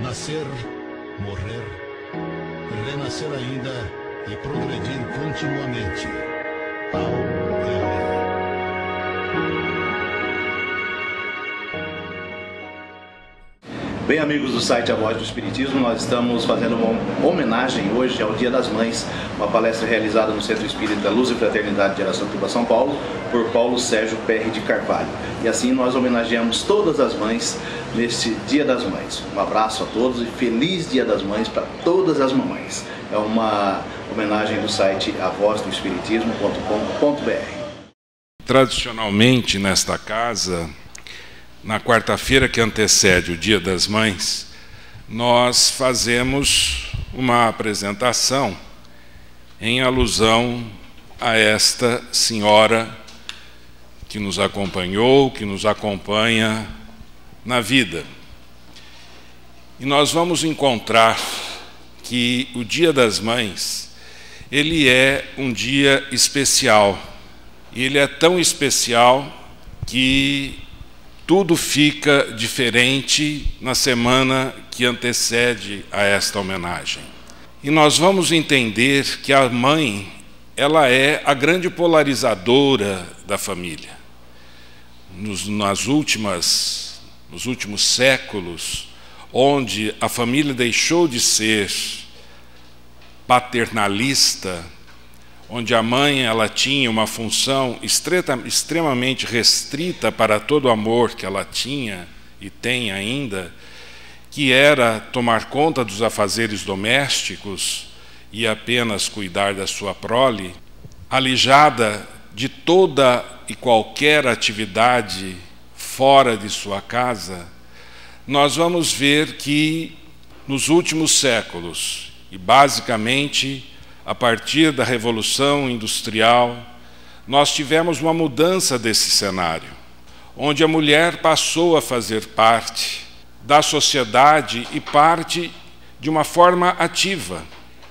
nascer, morrer, renascer ainda e progredir continuamente. Tal é a lei. Bem, amigos do site A Voz do Espiritismo, nós estamos fazendo uma homenagem hoje ao Dia das Mães, uma palestra realizada no Centro Espírita Luz e Fraternidade de Araçatuba, São Paulo, por Paulo Sérgio Perry de Carvalho. E assim nós homenageamos todas as mães neste Dia das Mães. Um abraço a todos e feliz Dia das Mães para todas as mamães. É uma homenagem do site avozdoespiritismo.com.br. Tradicionalmente nesta casa, na quarta-feira que antecede o Dia das Mães, nós fazemos uma apresentação em alusão a esta senhora que nos acompanhou, que nos acompanha na vida. E nós vamos encontrar que o Dia das Mães, ele é um dia especial. E ele é tão especial que tudo fica diferente na semana que antecede a esta homenagem. E nós vamos entender que a mãe, ela é a grande polarizadora da família. Nos últimos séculos, onde a família deixou de ser paternalista, onde a mãe ela tinha uma função extremamente restrita para todo o amor que ela tinha e tem ainda, que era tomar conta dos afazeres domésticos e apenas cuidar da sua prole, alijada de toda e qualquer atividade fora de sua casa, nós vamos ver que nos últimos séculos, e basicamente a partir da Revolução Industrial, nós tivemos uma mudança desse cenário, onde a mulher passou a fazer parte da sociedade e parte de uma forma ativa.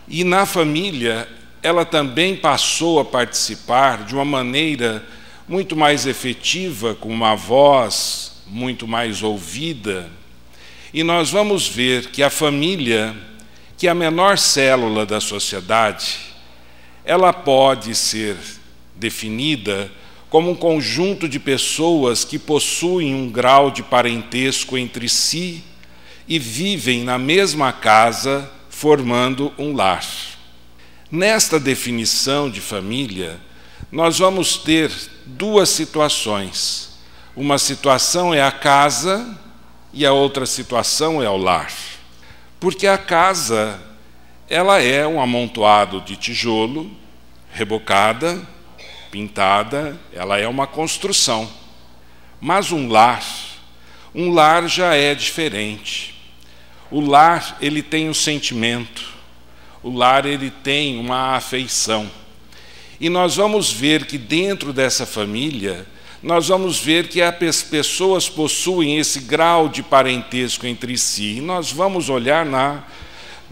E na família, ela também passou a participar de uma maneira muito mais efetiva, com uma voz muito mais ouvida. E nós vamos ver que a família, que é a menor célula da sociedade, ela pode ser definida como um conjunto de pessoas que possuem um grau de parentesco entre si e vivem na mesma casa, formando um lar. Nesta definição de família, nós vamos ter duas situações. Uma situação é a casa e a outra situação é o lar. Porque a casa, ela é um amontoado de tijolo, rebocada, pintada, ela é uma construção. Mas um lar já é diferente. O lar, ele tem um sentimento. O lar, ele tem uma afeição. E nós vamos ver que dentro dessa família, nós vamos ver que as pessoas possuem esse grau de parentesco entre si. E nós vamos olhar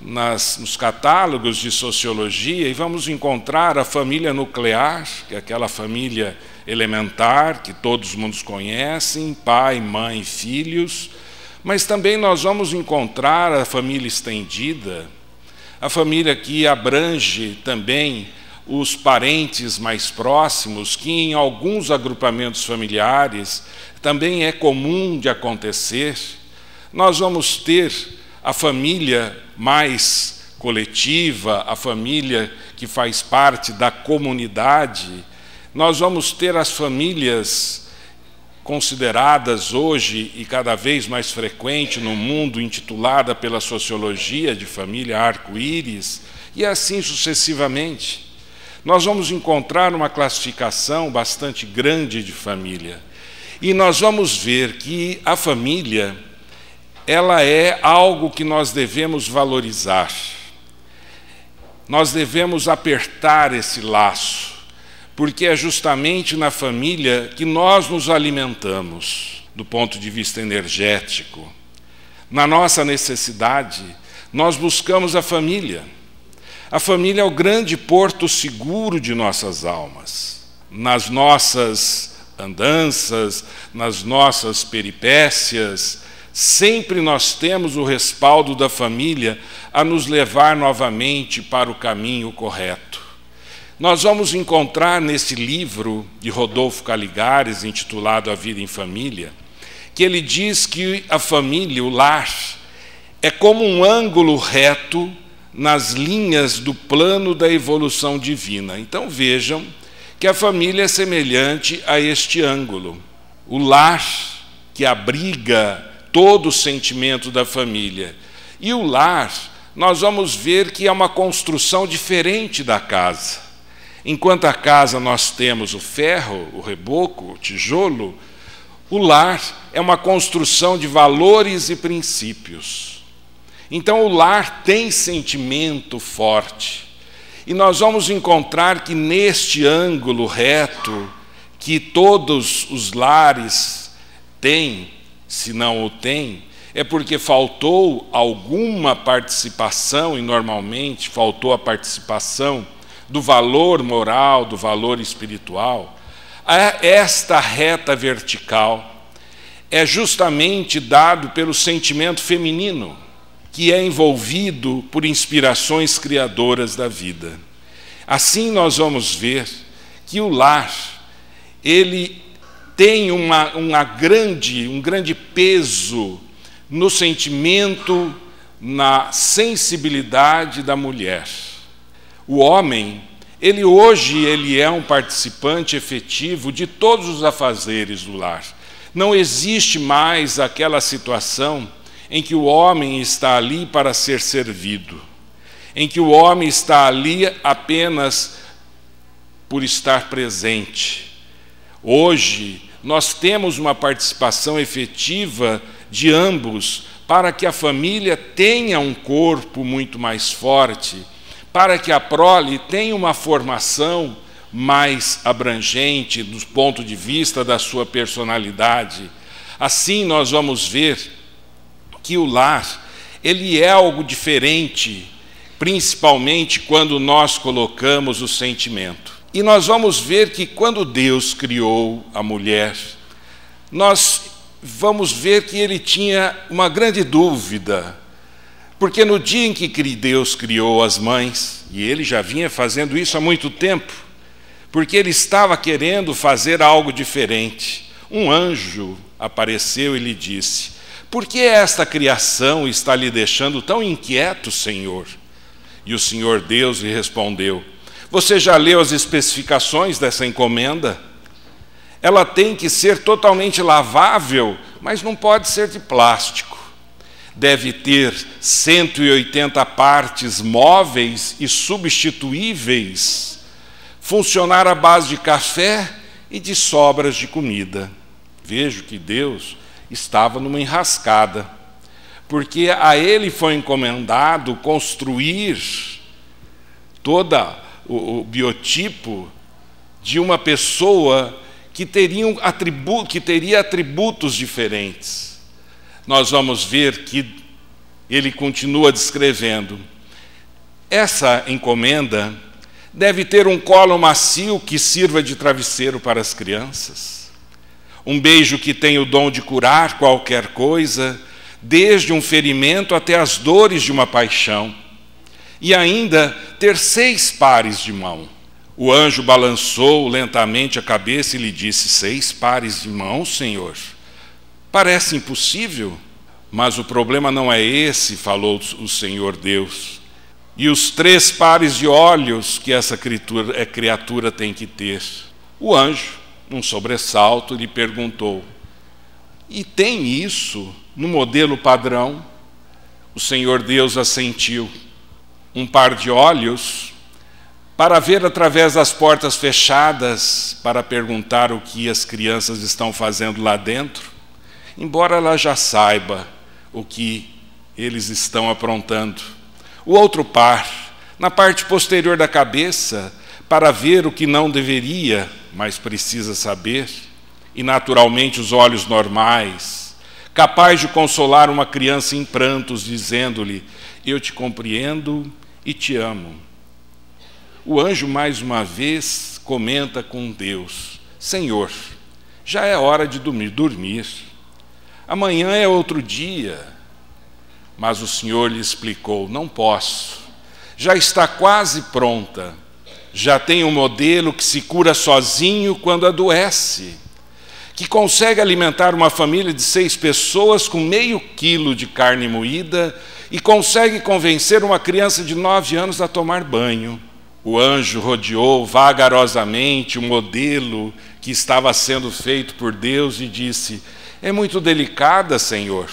nos catálogos de sociologia e vamos encontrar a família nuclear, que é aquela família elementar, que todos mundos conhecem, pai, mãe, filhos. Mas também nós vamos encontrar a família estendida, a família que abrange também os parentes mais próximos, que em alguns agrupamentos familiares também é comum de acontecer. Nós vamos ter a família mais coletiva, a família que faz parte da comunidade. Nós vamos ter as famílias consideradas hoje e cada vez mais frequente no mundo, intitulada pela sociologia de família arco-íris, e assim sucessivamente. Nós vamos encontrar uma classificação bastante grande de família. E nós vamos ver que a família, ela é algo que nós devemos valorizar. Nós devemos apertar esse laço, porque é justamente na família que nós nos alimentamos, do ponto de vista energético. Na nossa necessidade, nós buscamos a família. A família é o grande porto seguro de nossas almas. Nas nossas andanças, nas nossas peripécias, sempre nós temos o respaldo da família a nos levar novamente para o caminho correto. Nós vamos encontrar nesse livro de Rodolfo Caligares, intitulado A Vida em Família, que ele diz que a família, o lar, é como um ângulo reto nas linhas do plano da evolução divina. Então vejam que a família é semelhante a este ângulo. O lar que abriga todo o sentimento da família. E o lar, nós vamos ver que é uma construção diferente da casa. Enquanto a casa nós temos o ferro, o reboco, o tijolo, o lar é uma construção de valores e princípios. Então o lar tem sentimento forte. E nós vamos encontrar que neste ângulo reto, que todos os lares têm, se não o têm, é porque faltou alguma participação, e normalmente faltou a participação do valor moral, do valor espiritual. Esta reta vertical é justamente dado pelo sentimento feminino, que é envolvido por inspirações criadoras da vida. Assim nós vamos ver que o lar, ele tem um grande peso no sentimento, na sensibilidade da mulher. O homem, hoje ele é um participante efetivo de todos os afazeres do lar. Não existe mais aquela situação em que o homem está ali para ser servido, em que o homem está ali apenas por estar presente. Hoje, nós temos uma participação efetiva de ambos para que a família tenha um corpo muito mais forte, para que a prole tenha uma formação mais abrangente do ponto de vista da sua personalidade. Assim nós vamos ver que o lar, ele é algo diferente, principalmente quando nós colocamos o sentimento. E nós vamos ver que quando Deus criou a mulher, nós vamos ver que ele tinha uma grande dúvida, porque no dia em que Deus criou as mães, e ele já vinha fazendo isso há muito tempo, porque ele estava querendo fazer algo diferente. Um anjo apareceu e lhe disse: por que esta criação está lhe deixando tão inquieto, Senhor? E o Senhor Deus lhe respondeu: você já leu as especificações dessa encomenda? Ela tem que ser totalmente lavável, mas não pode ser de plástico. Deve ter 180 partes móveis e substituíveis, funcionar à base de café e de sobras de comida. Vejo que Deus estava numa enrascada, porque a ele foi encomendado construir todo o biotipo de uma pessoa que teria atributos diferentes. Nós vamos ver que ele continua descrevendo: essa encomenda deve ter um colo macio que sirva de travesseiro para as crianças, um beijo que tenha o dom de curar qualquer coisa, desde um ferimento até as dores de uma paixão, e ainda ter 6 pares de mão. O anjo balançou lentamente a cabeça e lhe disse: 6 pares de mãos, Senhor? Parece impossível, mas o problema não é esse, falou o Senhor Deus. E os 3 pares de olhos que essa criatura tem que ter. O anjo, num sobressalto, lhe perguntou: e tem isso no modelo padrão? O Senhor Deus assentiu. Um par de olhos para ver através das portas fechadas, para perguntar o que as crianças estão fazendo lá dentro, embora ela já saiba o que eles estão aprontando. O outro par, na parte posterior da cabeça, para ver o que não deveria, mas precisa saber, e naturalmente os olhos normais, capaz de consolar uma criança em prantos, dizendo-lhe: eu te compreendo e te amo. O anjo mais uma vez comenta com Deus: Senhor, já é hora de dormir. Amanhã é outro dia. Mas o Senhor lhe explicou: não posso. Já está quase pronta. Já tem um modelo que se cura sozinho quando adoece, que consegue alimentar uma família de 6 pessoas com meio quilo de carne moída e consegue convencer uma criança de 9 anos a tomar banho. O anjo rodeou vagarosamente o modelo que estava sendo feito por Deus e disse: é muito delicada, Senhor.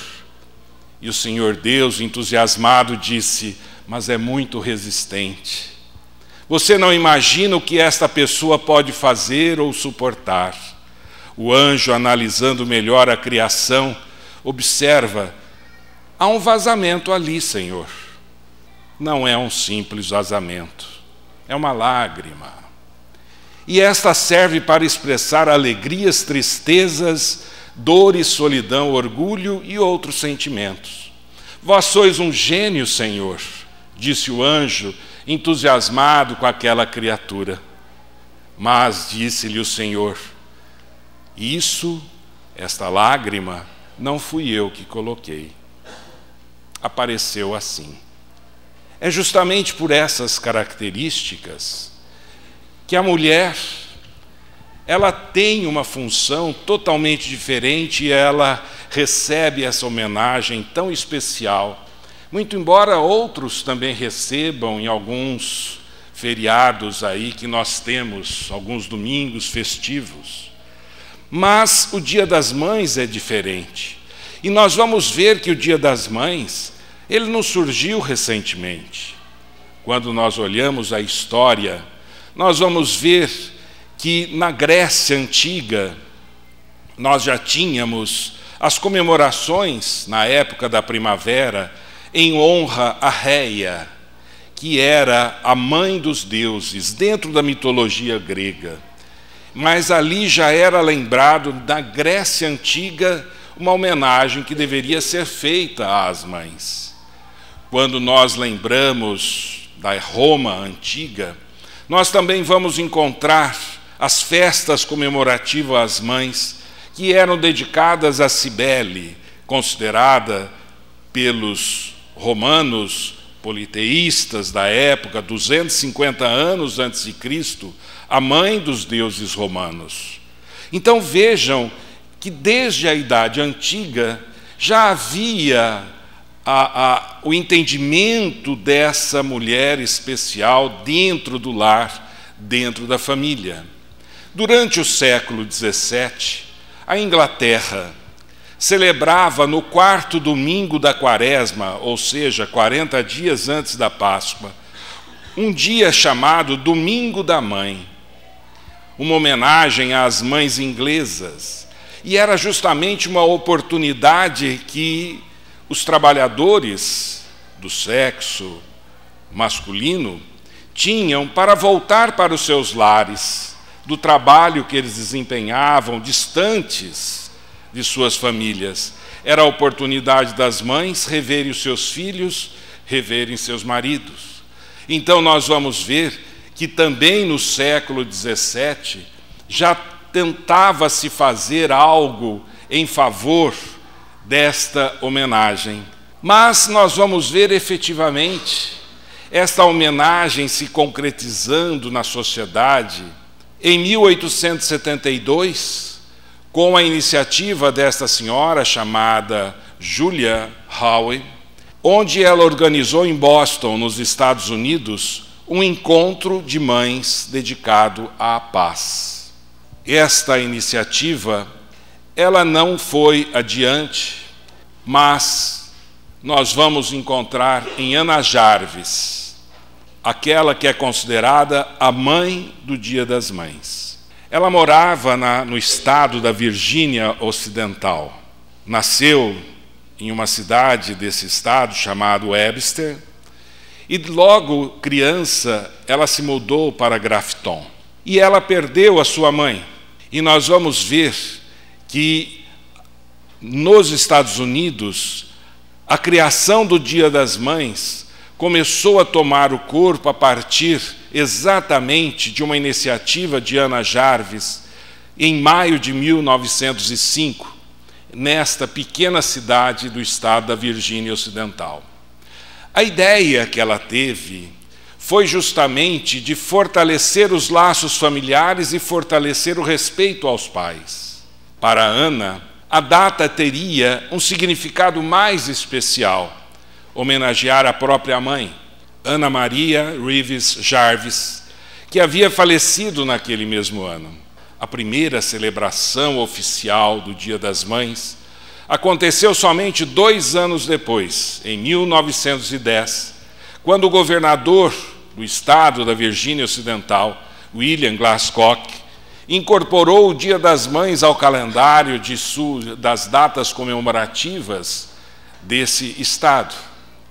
E o Senhor Deus, entusiasmado, disse: mas é muito resistente. Você não imagina o que esta pessoa pode fazer ou suportar. O anjo, analisando melhor a criação, observa: há um vazamento ali, Senhor. Não é um simples vazamento, é uma lágrima. E esta serve para expressar alegrias, tristezas, dores, solidão, orgulho e outros sentimentos. Vós sois um gênio, Senhor, disse o anjo, entusiasmado com aquela criatura. Mas disse-lhe o Senhor: esta lágrima, não fui eu que coloquei. Apareceu assim. É justamente por essas características que a mulher, ela tem uma função totalmente diferente e ela recebe essa homenagem tão especial. Muito embora outros também recebam em alguns feriados aí que nós temos, alguns domingos festivos. Mas o Dia das Mães é diferente. E nós vamos ver que o Dia das Mães, ele não surgiu recentemente. Quando nós olhamos a história, nós vamos ver que na Grécia Antiga, nós já tínhamos as comemorações na época da primavera, em honra a Réia, que era a mãe dos deuses, dentro da mitologia grega. Mas ali já era lembrado, na Grécia Antiga, uma homenagem que deveria ser feita às mães. Quando nós lembramos da Roma Antiga, nós também vamos encontrar as festas comemorativas às mães, que eram dedicadas a Cibele, considerada pelos romanos politeístas da época, 250 anos antes de Cristo, a mãe dos deuses romanos. Então vejam que desde a Idade Antiga já havia o entendimento dessa mulher especial dentro do lar, dentro da família. Durante o século XVII, a Inglaterra celebrava no 4º domingo da Quaresma, ou seja, 40 dias antes da Páscoa, um dia chamado Domingo da Mãe, uma homenagem às mães inglesas. E era justamente uma oportunidade que os trabalhadores do sexo masculino tinham para voltar para os seus lares, do trabalho que eles desempenhavam, distantes de suas famílias. Era a oportunidade das mães reverem os seus filhos, reverem seus maridos. Então nós vamos ver que também no século XVII já tentava-se fazer algo em favor desta homenagem. Mas nós vamos ver efetivamente esta homenagem se concretizando na sociedade em 1872, com a iniciativa desta senhora chamada Julia Howe, onde ela organizou em Boston, nos Estados Unidos, um encontro de mães dedicado à paz. Esta iniciativa, ela não foi adiante, mas nós vamos encontrar em Ana Jarvis, aquela que é considerada a mãe do Dia das Mães. Ela morava no estado da Virgínia Ocidental. Nasceu em uma cidade desse estado chamado Webster, e logo criança ela se mudou para Grafton. E ela perdeu a sua mãe. E nós vamos ver que nos Estados Unidos a criação do Dia das Mães começou a tomar o corpo a partir exatamente de uma iniciativa de Ana Jarvis em maio de 1905, nesta pequena cidade do estado da Virgínia Ocidental. A ideia que ela teve foi justamente de fortalecer os laços familiares e fortalecer o respeito aos pais. Para Ana, a data teria um significado mais especial, homenagear a própria mãe, Ana Maria Reeves Jarvis, que havia falecido naquele mesmo ano. A primeira celebração oficial do Dia das Mães aconteceu somente 2 anos depois, em 1910, quando o governador do estado da Virgínia Ocidental, William Glasscock, incorporou o Dia das Mães ao calendário das datas comemorativas desse estado.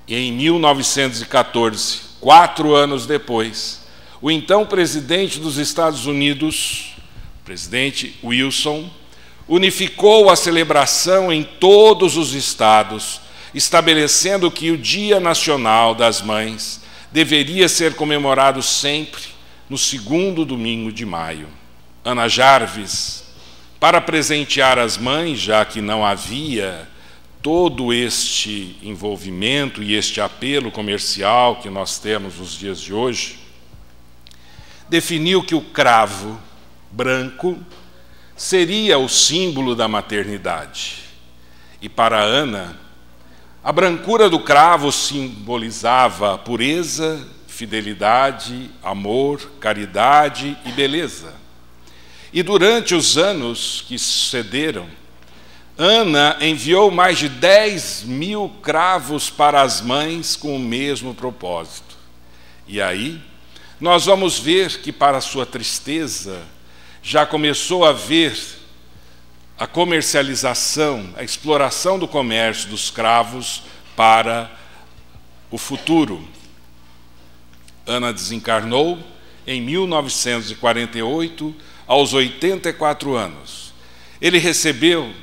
E em 1914, 4 anos depois, o então presidente dos Estados Unidos, o presidente Wilson, unificou a celebração em todos os estados, estabelecendo que o Dia Nacional das Mães deveria ser comemorado sempre no 2º domingo de maio. Ana Jarvis, para presentear as mães, já que não havia todo este envolvimento e este apelo comercial que nós temos nos dias de hoje, definiu que o cravo branco seria o símbolo da maternidade. E para Ana, a brancura do cravo simbolizava pureza, fidelidade, amor, caridade e beleza. E durante os anos que sucederam, Ana enviou mais de 10.000 cravos para as mães com o mesmo propósito. E aí, nós vamos ver que, para sua tristeza, já começou a haver a comercialização, a exploração do comércio dos cravos para o futuro. Ana desencarnou em 1948, aos 84 anos.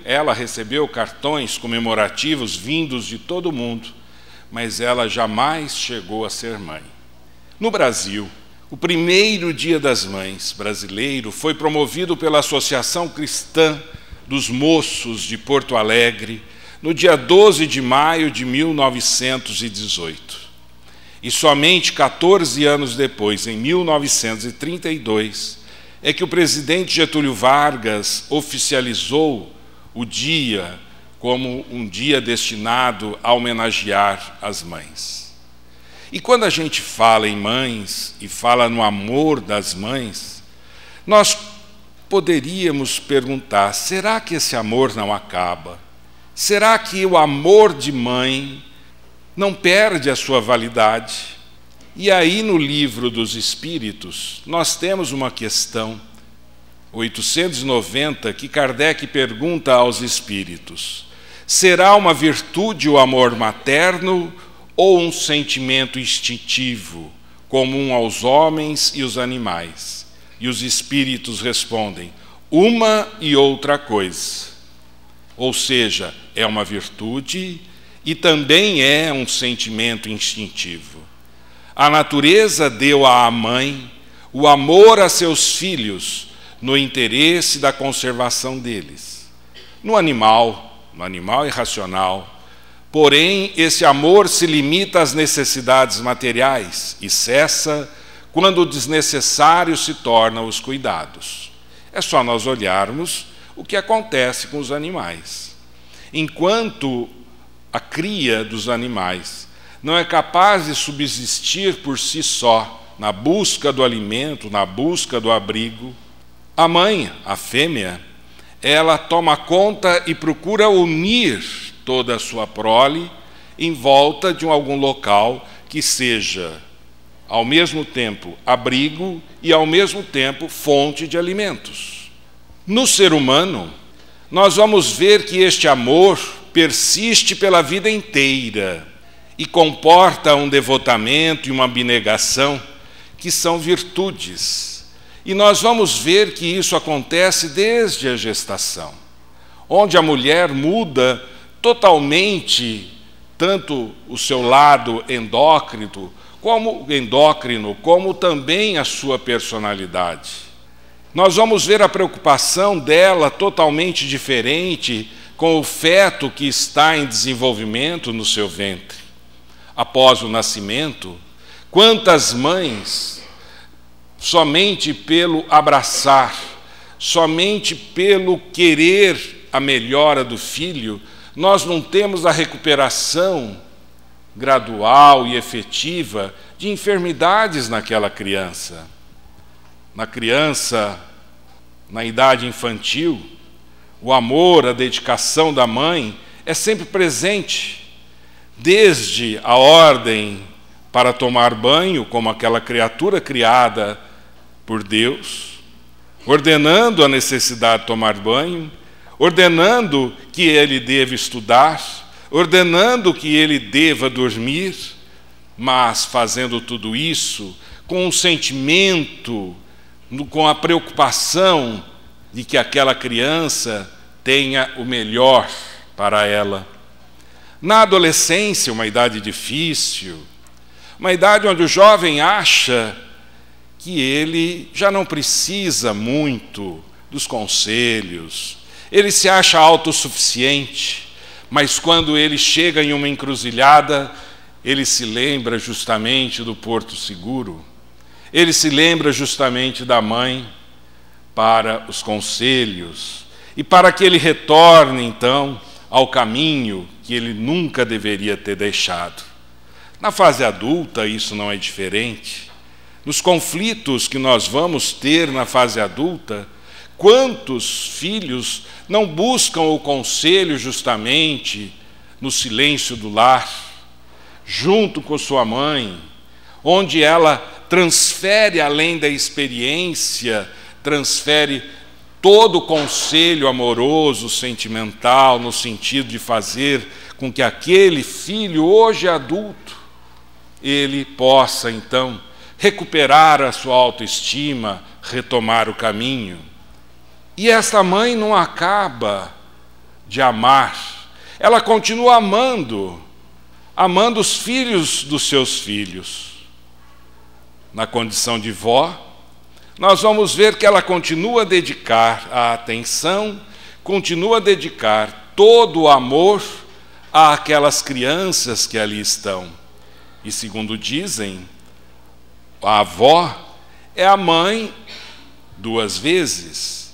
Ela recebeu cartões comemorativos vindos de todo o mundo, mas ela jamais chegou a ser mãe. No Brasil, o primeiro Dia das Mães brasileiro foi promovido pela Associação Cristã dos Moços de Porto Alegre, no dia 12 de maio de 1918. E somente 14 anos depois, em 1932, é que o presidente Getúlio Vargas oficializou o dia como um dia destinado a homenagear as mães. E quando a gente fala em mães e fala no amor das mães, nós poderíamos perguntar: será que esse amor não acaba? Será que o amor de mãe não perde a sua validade? E aí, no Livro dos Espíritos, nós temos uma questão 890 que Kardec pergunta aos espíritos: será uma virtude o amor materno ou um sentimento instintivo, comum aos homens e os animais? E os espíritos respondem: uma e outra coisa. Ou seja, é uma virtude e também é um sentimento instintivo. A natureza deu à mãe o amor a seus filhos no interesse da conservação deles. No animal é racional. Porém, esse amor se limita às necessidades materiais e cessa quando desnecessário se tornam os cuidados. É só nós olharmos o que acontece com os animais. Enquanto a cria dos animais não é capaz de subsistir por si só, na busca do alimento, na busca do abrigo, a mãe, a fêmea, ela toma conta e procura unir toda a sua prole em volta de algum local que seja, ao mesmo tempo, abrigo e, ao mesmo tempo, fonte de alimentos. No ser humano, nós vamos ver que este amor persiste pela vida inteira e comporta um devotamento e uma abnegação que são virtudes. E nós vamos ver que isso acontece desde a gestação, onde a mulher muda totalmente tanto o seu lado endócrino, como também a sua personalidade. Nós vamos ver a preocupação dela totalmente diferente, com o feto que está em desenvolvimento no seu ventre. Após o nascimento, quantas mães, somente pelo abraçar, somente pelo querer a melhora do filho, nós não temos a recuperação gradual e efetiva de enfermidades naquela criança. Na criança, na idade infantil, o amor, a dedicação da mãe é sempre presente, desde a ordem para tomar banho, como aquela criatura criada por Deus, ordenando a necessidade de tomar banho, ordenando que ele deva estudar, ordenando que ele deva dormir, mas fazendo tudo isso com um sentimento, com a preocupação de que aquela criança tenha o melhor para ela. Na adolescência, uma idade difícil, uma idade onde o jovem acha que ele já não precisa muito dos conselhos, ele se acha autossuficiente, mas quando ele chega em uma encruzilhada, ele se lembra justamente do porto seguro, ele se lembra justamente da mãe para os conselhos e para que ele retorne, então, ao caminho que ele nunca deveria ter deixado. Na fase adulta, isso não é diferente. Nos conflitos que nós vamos ter na fase adulta, quantos filhos não buscam o conselho justamente no silêncio do lar, junto com sua mãe, onde ela transfere, além da experiência, transfere todo o conselho amoroso, sentimental, no sentido de fazer com que aquele filho, hoje adulto, ele possa, então, recuperar a sua autoestima, retomar o caminho. E esta mãe não acaba de amar, ela continua amando os filhos dos seus filhos. Na condição de vó, nós vamos ver que ela continua a dedicar a atenção, continua a dedicar todo o amor àquelas crianças que ali estão. E segundo dizem, a avó é a mãe duas vezes.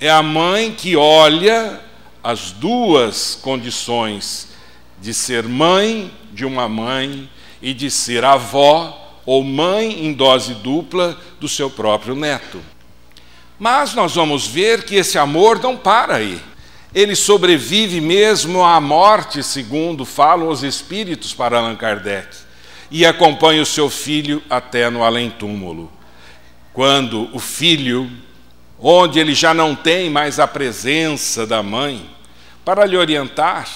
É a mãe que olha as duas condições de ser mãe de uma mãe e de ser avó ou mãe em dose dupla do seu próprio neto. Mas nós vamos ver que esse amor não para aí. Ele sobrevive mesmo à morte, segundo falam os espíritos para Allan Kardec, e acompanha o seu filho até no além-túmulo. Quando o filho, onde ele já não tem mais a presença da mãe, para lhe orientar,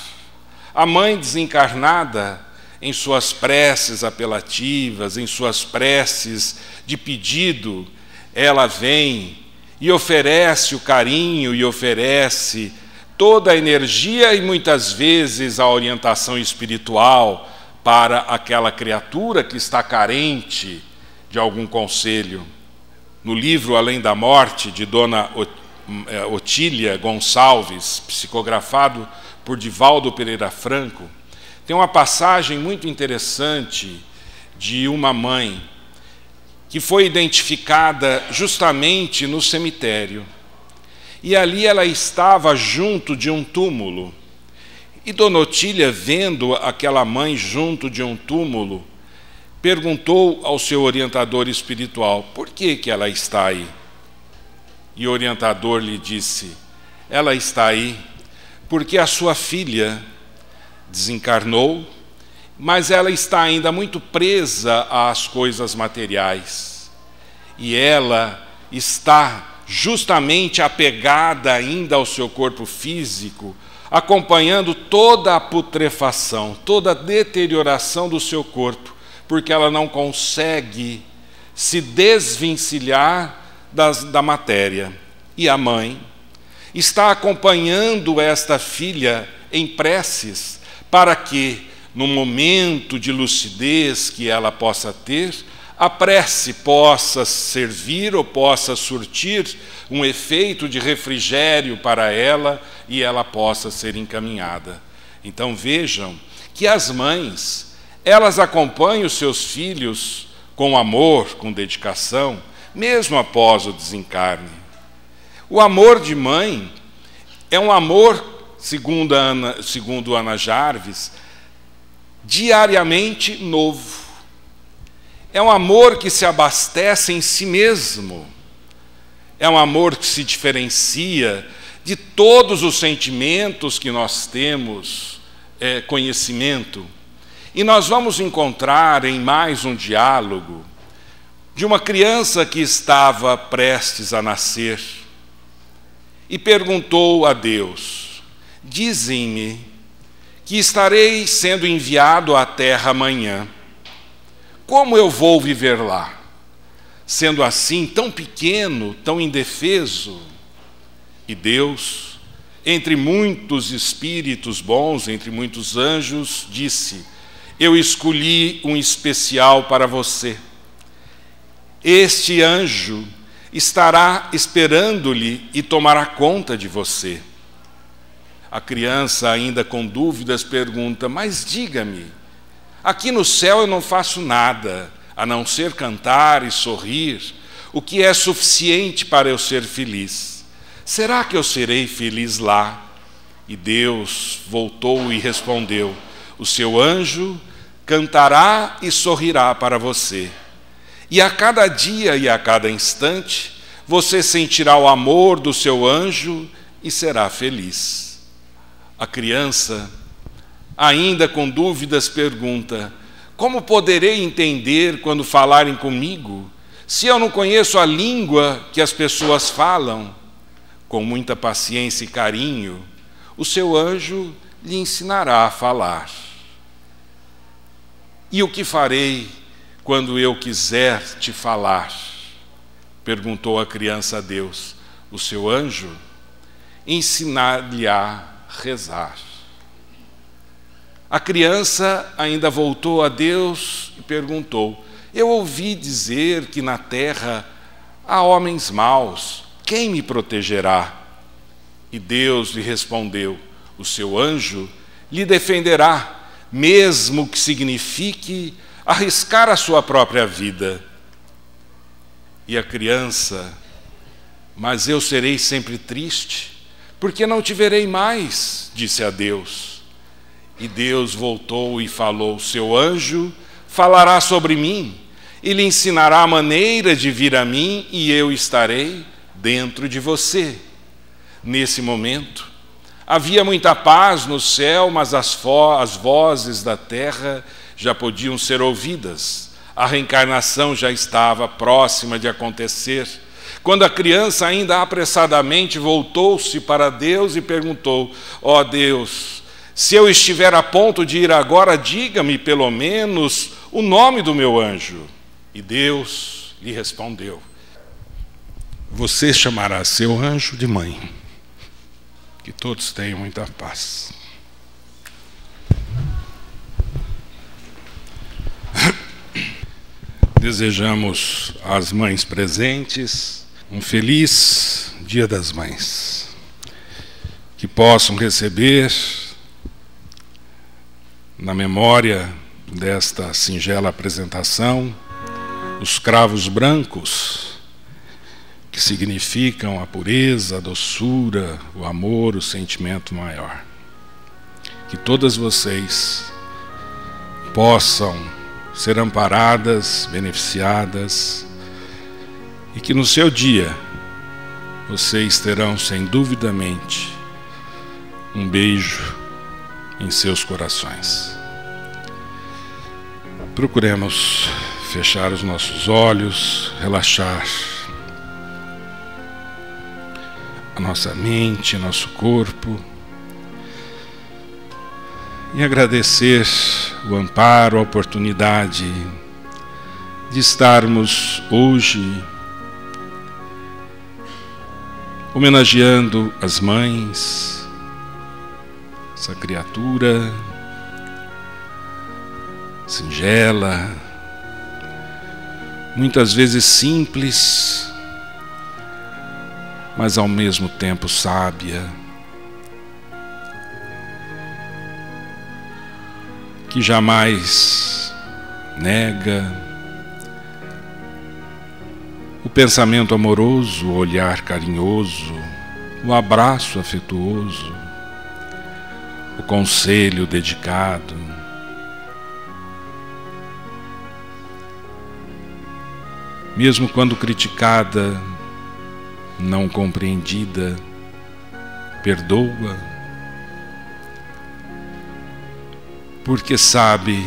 a mãe desencarnada, em suas preces apelativas, em suas preces de pedido, ela vem e oferece o carinho e oferece toda a energia e muitas vezes a orientação espiritual para aquela criatura que está carente de algum conselho. No livro Além da Morte, de Dona Otília Gonçalves, psicografado por Divaldo Pereira Franco, tem uma passagem muito interessante de uma mãe que foi identificada justamente no cemitério. E ali ela estava junto de um túmulo. E Dona Otília, vendo aquela mãe junto de um túmulo, perguntou ao seu orientador espiritual, por que ela está aí? E o orientador lhe disse, ela está aí porque a sua filha desencarnou, mas ela está ainda muito presa às coisas materiais. E ela está justamente apegada ainda ao seu corpo físico, acompanhando toda a putrefação, toda a deterioração do seu corpo, porque ela não consegue se desvencilhar da matéria. E a mãe está acompanhando esta filha em preces, para que, no momento de lucidez que ela possa ter, a prece possa servir ou possa surtir um efeito de refrigério para ela e ela possa ser encaminhada. Então vejam que as mães, elas acompanham os seus filhos com amor, com dedicação, mesmo após o desencarne. O amor de mãe é um amor, segundo Ana Jarvis, diariamente novo. É um amor que se abastece em si mesmo. É um amor que se diferencia de todos os sentimentos que nós temos conhecimento. E nós vamos encontrar em mais um diálogo de uma criança que estava prestes a nascer e perguntou a Deus: dizem-me que estarei sendo enviado à terra amanhã. Como eu vou viver lá? Sendo assim tão pequeno, tão indefeso? E Deus, entre muitos espíritos bons, entre muitos anjos, disse: eu escolhi um especial para você. Este anjo estará esperando-lhe e tomará conta de você. A criança, ainda com dúvidas, pergunta: mas diga-me, aqui no céu eu não faço nada, a não ser cantar e sorrir, o que é suficiente para eu ser feliz. Será que eu serei feliz lá? E Deus voltou e respondeu: o seu anjo cantará e sorrirá para você. E a cada dia e a cada instante, você sentirá o amor do seu anjo e será feliz. A criança, ainda com dúvidas, pergunta: como poderei entender quando falarem comigo, se eu não conheço a língua que as pessoas falam? Com muita paciência e carinho, o seu anjo lhe ensinará a falar. E o que farei quando eu quiser te falar? Perguntou a criança a Deus. O seu anjo ensinar-lhe-á a rezar. A criança ainda voltou a Deus e perguntou: eu ouvi dizer que na terra há homens maus, quem me protegerá? E Deus lhe respondeu: o seu anjo lhe defenderá, mesmo que signifique arriscar a sua própria vida. E a criança: mas eu serei sempre triste, porque não te verei mais, disse a Deus. E Deus voltou e falou: seu anjo falará sobre mim, e lhe ensinará a maneira de vir a mim, e eu estarei dentro de você. Nesse momento, havia muita paz no céu, mas as vozes da terra já podiam ser ouvidas. A reencarnação já estava próxima de acontecer, quando a criança ainda apressadamente voltou-se para Deus e perguntou: ó Deus, se eu estiver a ponto de ir agora, diga-me pelo menos o nome do meu anjo. E Deus lhe respondeu: você chamará seu anjo de mãe. Que todos tenham muita paz. Desejamos às mães presentes um feliz Dia das Mães. Que possam receber, na memória desta singela apresentação, os cravos brancos, que significam a pureza, a doçura, o amor, o sentimento maior. Que todas vocês possam ser amparadas, beneficiadas, e que no seu dia vocês terão, sem duvidamente, um beijo em seus corações. Procuremos fechar os nossos olhos, relaxar a nossa mente, nosso corpo, e agradecer o amparo, a oportunidade de estarmos hoje homenageando as mães, essa criatura singela, muitas vezes simples, mas ao mesmo tempo sábia, que jamais nega o pensamento amoroso, o olhar carinhoso, o abraço afetuoso, o conselho dedicado. Mesmo quando criticada, não compreendida, perdoa, porque sabe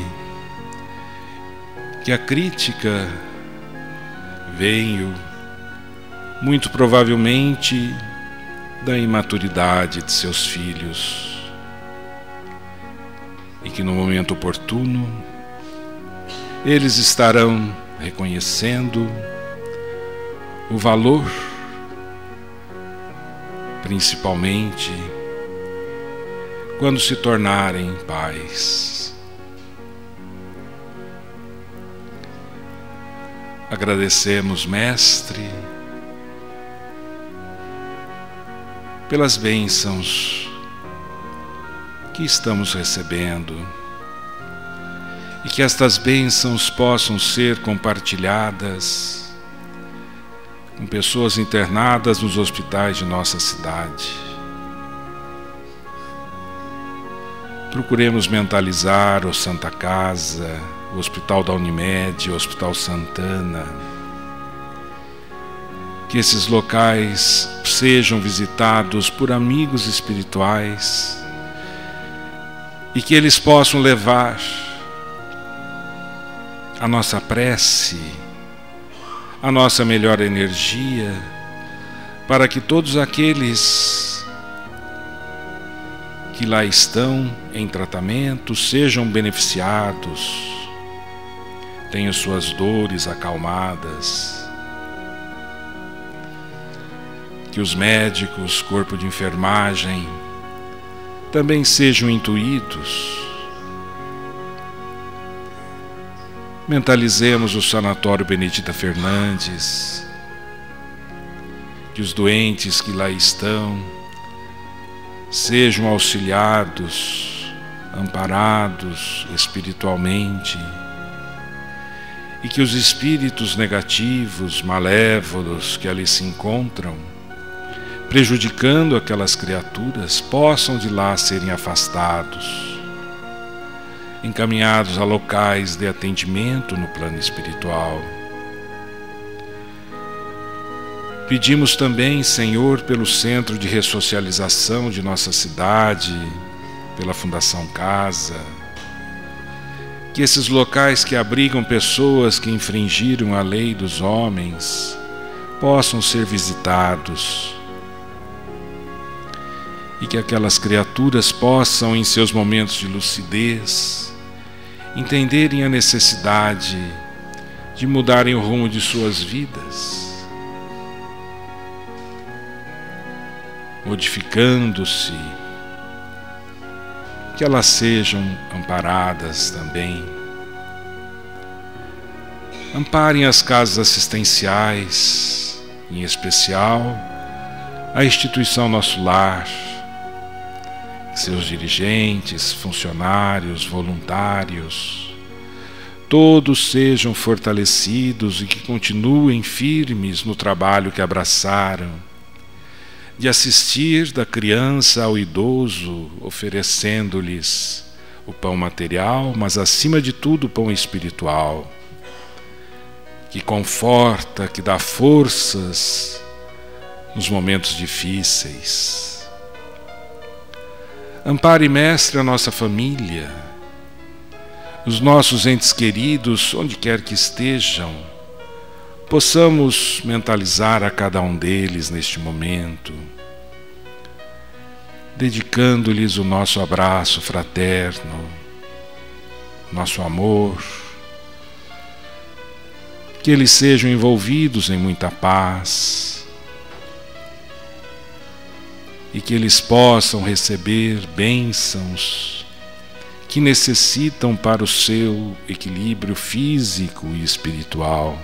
que a crítica veio, muito provavelmente, da imaturidade de seus filhos, e que no momento oportuno eles estarão reconhecendo o valor, principalmente quando se tornarem pais. Agradecemos, Mestre, pelas bênçãos que estamos recebendo e que estas bênçãos possam ser compartilhadas com pessoas internadas nos hospitais de nossa cidade. Procuremos mentalizar o Santa Casa, o Hospital da Unimed, o Hospital Santana, que esses locais sejam visitados por amigos espirituais e que eles possam levar a nossa prece, a nossa melhor energia, para que todos aqueles que lá estão em tratamento sejam beneficiados, tenham suas dores acalmadas, que os médicos, corpo de enfermagem, também sejam intuídos. Mentalizemos o Sanatório Benedita Fernandes, que os doentes que lá estão sejam auxiliados, amparados espiritualmente, e que os espíritos negativos, malévolos que ali se encontram, prejudicando aquelas criaturas, possam de lá serem afastados, encaminhados a locais de atendimento no plano espiritual. Pedimos também, Senhor, pelo Centro de Ressocialização de nossa cidade, pela Fundação Casa, que esses locais que abrigam pessoas que infringiram a lei dos homens possam ser visitados, e que aquelas criaturas possam, em seus momentos de lucidez, entenderem a necessidade de mudarem o rumo de suas vidas, modificando-se, que elas sejam amparadas também. Amparem as casas assistenciais, em especial a instituição Nosso Lar, seus dirigentes, funcionários, voluntários, todos sejam fortalecidos e que continuem firmes no trabalho que abraçaram, de assistir da criança ao idoso, oferecendo-lhes o pão material, mas acima de tudo o pão espiritual, que conforta, que dá forças nos momentos difíceis. Ampare, Mestre, a nossa família, os nossos entes queridos, onde quer que estejam, possamos mentalizar a cada um deles neste momento, dedicando-lhes o nosso abraço fraterno, nosso amor, que eles sejam envolvidos em muita paz, e que eles possam receber bênçãos que necessitam para o seu equilíbrio físico e espiritual.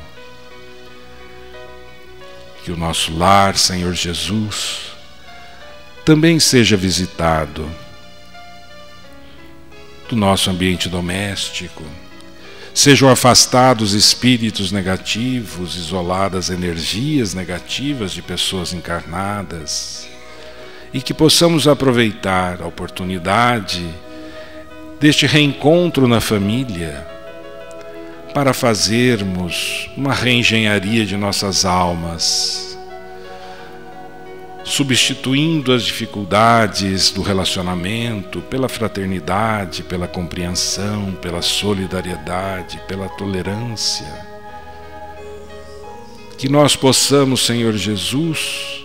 que o nosso lar, Senhor Jesus, também seja visitado, do nosso ambiente doméstico. Sejam afastados espíritos negativos, isoladas energias negativas de pessoas encarnadas, e que possamos aproveitar a oportunidade deste reencontro na família para fazermos uma reengenharia de nossas almas, substituindo as dificuldades do relacionamento pela fraternidade, pela compreensão, pela solidariedade, pela tolerância. Que nós possamos, Senhor Jesus,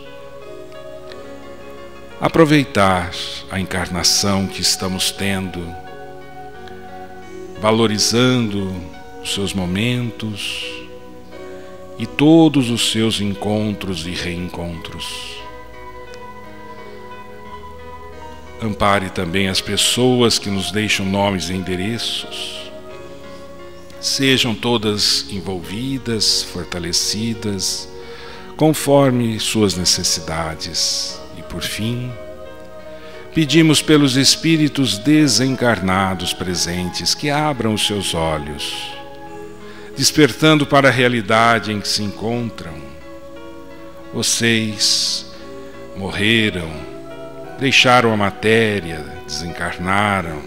aproveitar a encarnação que estamos tendo, valorizando os seus momentos e todos os seus encontros e reencontros. Ampare também as pessoas que nos deixam nomes e endereços. Sejam todas envolvidas, fortalecidas, conforme suas necessidades. E por fim, pedimos pelos espíritos desencarnados presentes que abram os seus olhos, despertando para a realidade em que se encontram. Vocês morreram, deixaram a matéria, desencarnaram.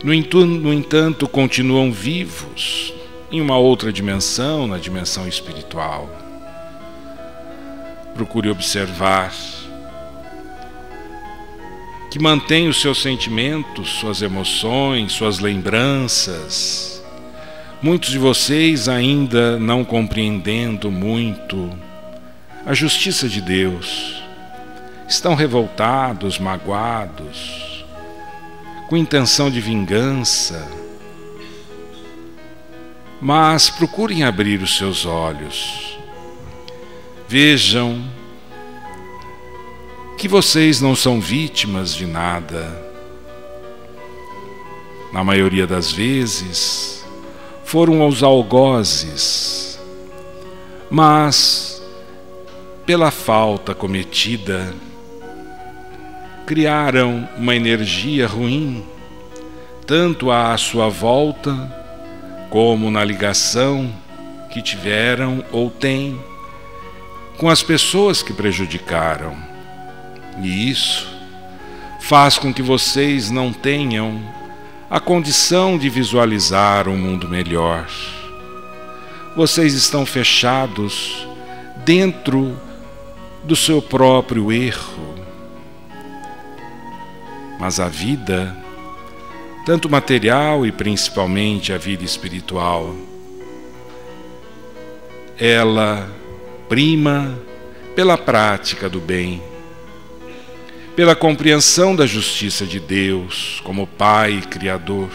No entanto, continuam vivos em uma outra dimensão, na dimensão espiritual. Procure observar que mantém os seus sentimentos, suas emoções, suas lembranças. Muitos de vocês ainda não compreendendo muito a justiça de Deus, estão revoltados, magoados, com intenção de vingança. Mas procurem abrir os seus olhos. Vejam que vocês não são vítimas de nada. Na maioria das vezes, foram aos algozes, mas pela falta cometida, criaram uma energia ruim, tanto à sua volta, como na ligação que tiveram ou têm com as pessoas que prejudicaram. E isso faz com que vocês não tenham a condição de visualizar um mundo melhor. Vocês estão fechados dentro do seu próprio erro. Mas a vida, tanto material e principalmente a vida espiritual, ela prima pela prática do bem, pela compreensão da justiça de Deus como Pai e Criador.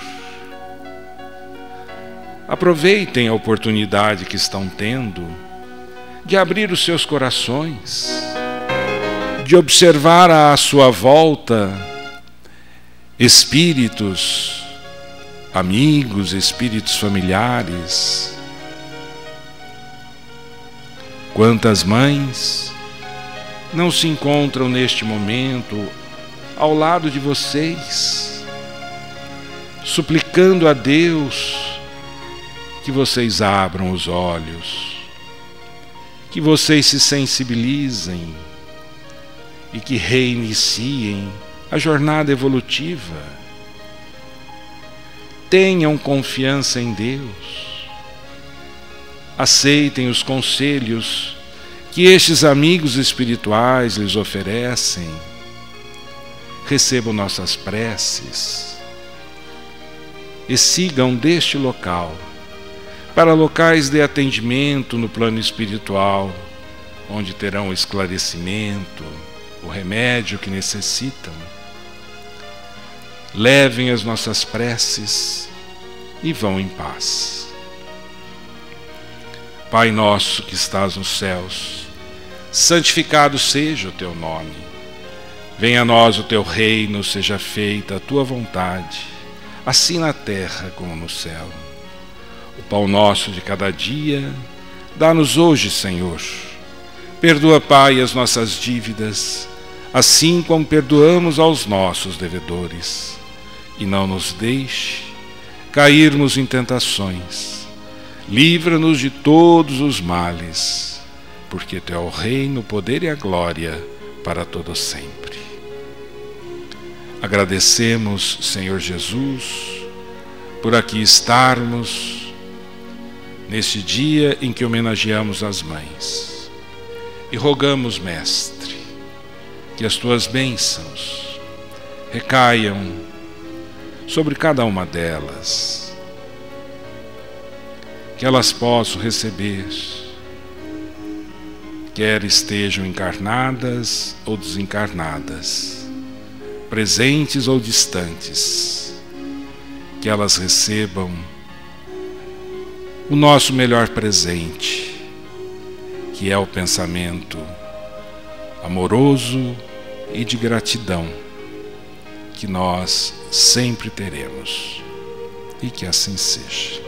Aproveitem a oportunidade que estão tendo de abrir os seus corações, de observar à sua volta espíritos, amigos, espíritos familiares. Quantas mães não se encontram neste momento ao lado de vocês, suplicando a Deus que vocês abram os olhos, que vocês se sensibilizem e que reiniciem a jornada evolutiva. Tenham confiança em Deus. Aceitem os conselhos que estes amigos espirituais lhes oferecem. Recebam nossas preces e sigam deste local para locais de atendimento no plano espiritual, onde terão o esclarecimento, o remédio que necessitam. Levem as nossas preces e vão em paz. Pai nosso que estás nos céus, santificado seja o teu nome. Venha a nós o teu reino, seja feita a tua vontade, assim na terra como no céu. O pão nosso de cada dia Dá-nos hoje, Senhor. Perdoa, Pai, as nossas dívidas, assim como perdoamos aos nossos devedores. E não nos deixe cairmos em tentações. Livra-nos de todos os males, porque Teu é o reino, o poder e a glória para todo sempre. Agradecemos, Senhor Jesus, por aqui estarmos neste dia em que homenageamos as mães. E rogamos, Mestre, que as Tuas bênçãos recaiam sobre cada uma delas, que elas possam receber, quer estejam encarnadas ou desencarnadas, presentes ou distantes, que elas recebam o nosso melhor presente, que é o pensamento amoroso e de gratidão, que nós sempre teremos, e que assim seja.